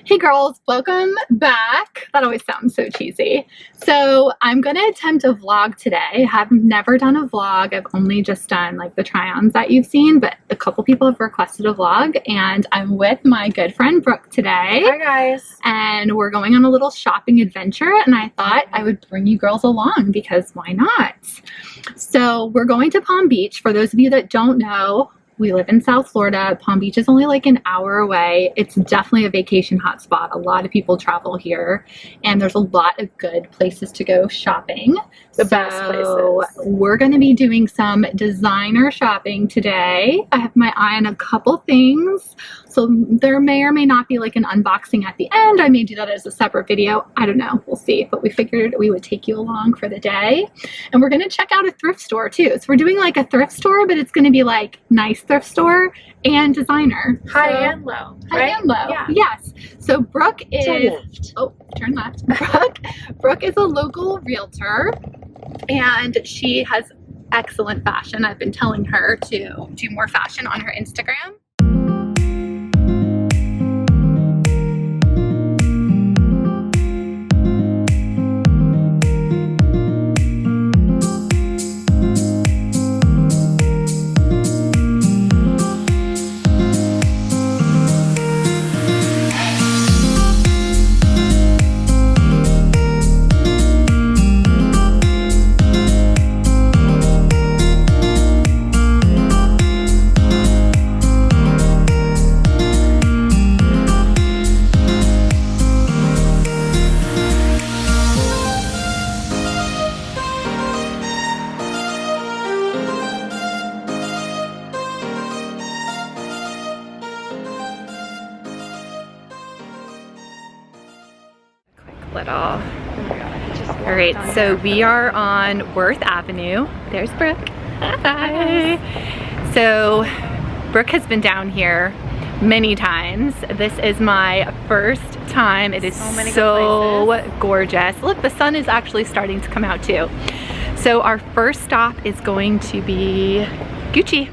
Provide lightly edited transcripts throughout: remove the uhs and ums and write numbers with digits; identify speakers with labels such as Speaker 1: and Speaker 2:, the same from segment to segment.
Speaker 1: Hey girls, welcome back. That always sounds so cheesy. So I'm going to attempt a vlog today. I've never done a vlog. I've only just done like the try-ons that you've seen, but a couple people have requested a vlog and I'm with my good friend Brooke today.
Speaker 2: Hi guys.
Speaker 1: And we're going on a little shopping adventure and I thought I would bring you girls along because why not? So we're going to Palm Beach. For those of you that don't know, we live in South Florida. Palm Beach is only like an hour away. It's definitely a vacation hotspot. A lot of people travel here and there's a lot of good places to go shopping.
Speaker 2: The best places.
Speaker 1: We're going to be doing some designer shopping today. I have my eye on a couple things. So there may or may not be like an unboxing at the end. I may do that as a separate video. I don't know. We'll see. But we figured we would take you along for the day. And we're going to check out a thrift store too. So we're doing like a thrift store, but it's going to be like nice thrift store and designer.
Speaker 2: High and low.
Speaker 1: High and low.
Speaker 2: Yeah.
Speaker 1: Yes. So Brooke is...
Speaker 2: Turn left.
Speaker 1: Oh, turn left. Brooke is a local realtor and she has excellent fashion. I've been telling her to do more fashion on her Instagram. All right, so we are on Worth Avenue. There's Brooke. Hi. So Brooke has been down here many times. This is my first time. It is so gorgeous. Look, the sun is actually starting to come out too. So our first stop is going to be Gucci.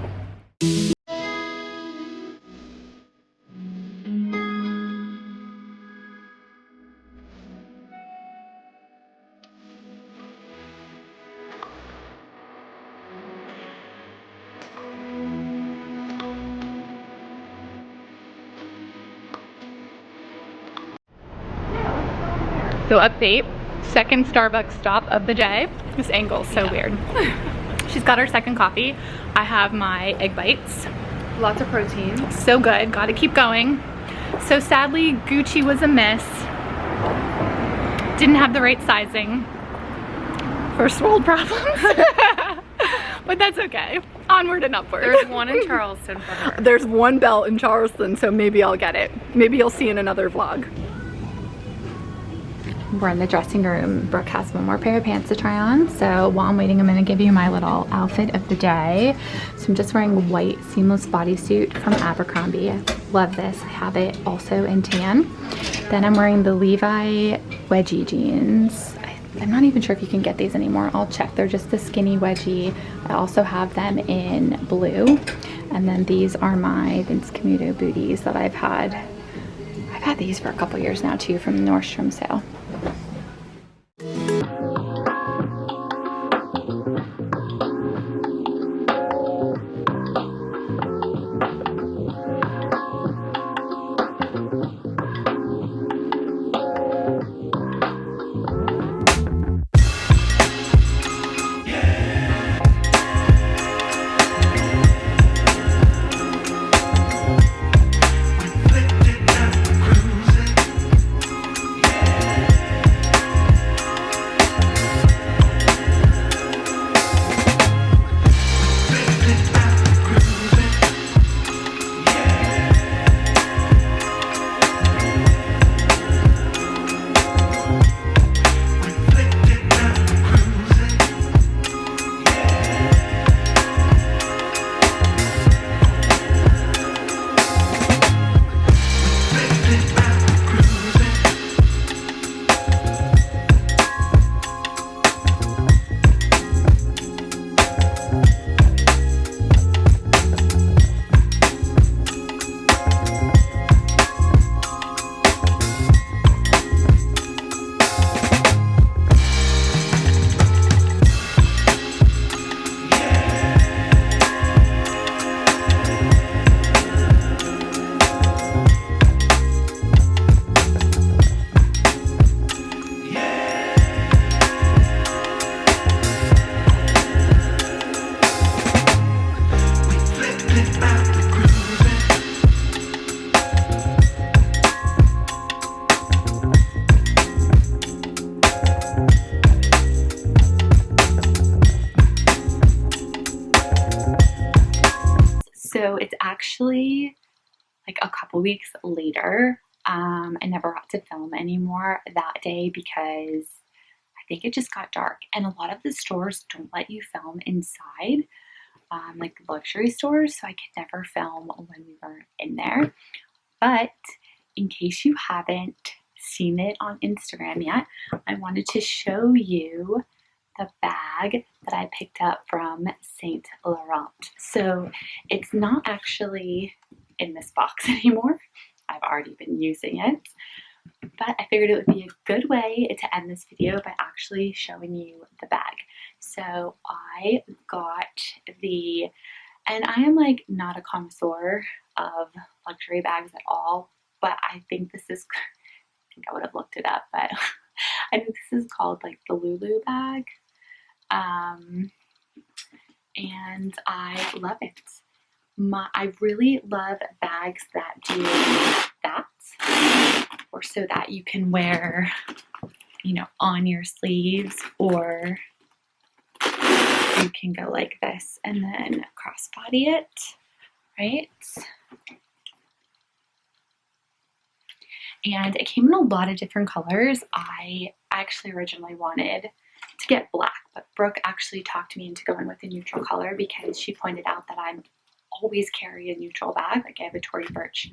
Speaker 1: So update, second Starbucks stop of the day. This angle is so weird. She's got her second coffee. I have my egg bites.
Speaker 2: Lots of protein.
Speaker 1: So good, gotta keep going. So sadly, Gucci was a miss. Didn't have the right sizing. First world problems. But that's okay. Onward and upward.
Speaker 2: There's one in Charleston for her.
Speaker 1: There's one belt in Charleston, so maybe I'll get it. Maybe you'll see in another vlog. We're in the dressing room. Brooke has one more pair of pants to try on. So while I'm waiting, I'm gonna give you my little outfit of the day. So I'm just wearing a white seamless bodysuit from Abercrombie. I love this. I have it also in tan. Then I'm wearing the Levi wedgie jeans. I'm not even sure if you can get these anymore. I'll check. They're just the skinny wedgie. I also have them in blue. And then these are my Vince Camuto booties that I've had. I've had these for a couple years now too from the Nordstrom sale. actually like a couple weeks later. I never got to film anymore that day because I think it just got dark, and a lot of the stores don't let you film inside, like luxury stores, so I could never film when we were in there. But in case you haven't seen it on Instagram yet, I wanted to show you the bag that I picked up from Saint Laurent. So it's not actually in this box anymore. I've already been using it, but I figured it would be a good way to end this video by actually showing you the bag. So I got and I am like not a connoisseur of luxury bags at all, but I think I think I would have looked it up, but I think this is called like the Lulu bag. And I love it. I really love bags that do that, or so that you can wear, you know, on your sleeves, or you can go like this and then crossbody it, right? And it came in a lot of different colors. I actually originally wanted to get black, but Brooke actually talked me into going with a neutral color because she pointed out that I'm always carry a neutral bag. Like I have a Tory Burch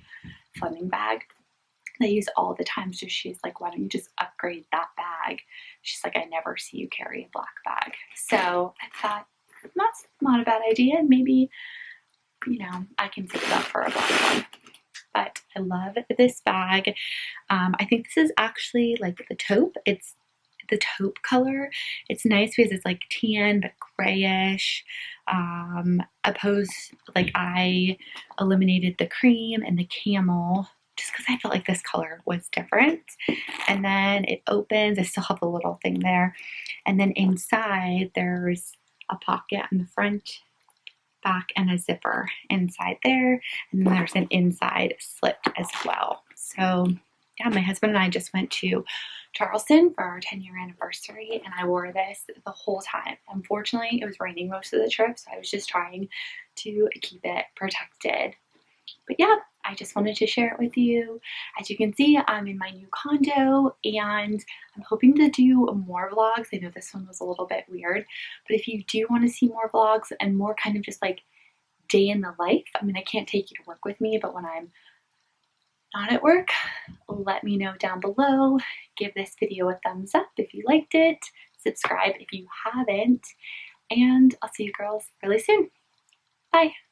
Speaker 1: Fleming bag that I use all the time. So she's like, why don't you just upgrade that bag? She's like, I never see you carry a black bag. So I thought, that's not a bad idea. Maybe, you know, I can pick it up for a black one. But I love this bag. I think this is actually like the taupe. It's the taupe color. It's nice because it's like tan but grayish. Like I eliminated the cream and the camel just because I felt like this color was different. And then it opens. I still have a little thing there. And then inside there's a pocket on the front, back, and a zipper inside there. And then there's an inside slit as well. So yeah, my husband and I just went to Charleston for our 10-year anniversary, and I wore this the whole time. Unfortunately, it was raining most of the trip, so I was just trying to keep it protected. But yeah, I just wanted to share it with you. As you can see, I'm in my new condo, and I'm hoping to do more vlogs. I know this one was a little bit weird, but if you do want to see more vlogs and more kind of just like day in the life, I mean, I can't take you to work with me, but when I'm not at work, let me know down below. Give this video a thumbs up if you liked it. Subscribe if you haven't. And I'll see you girls really soon. Bye.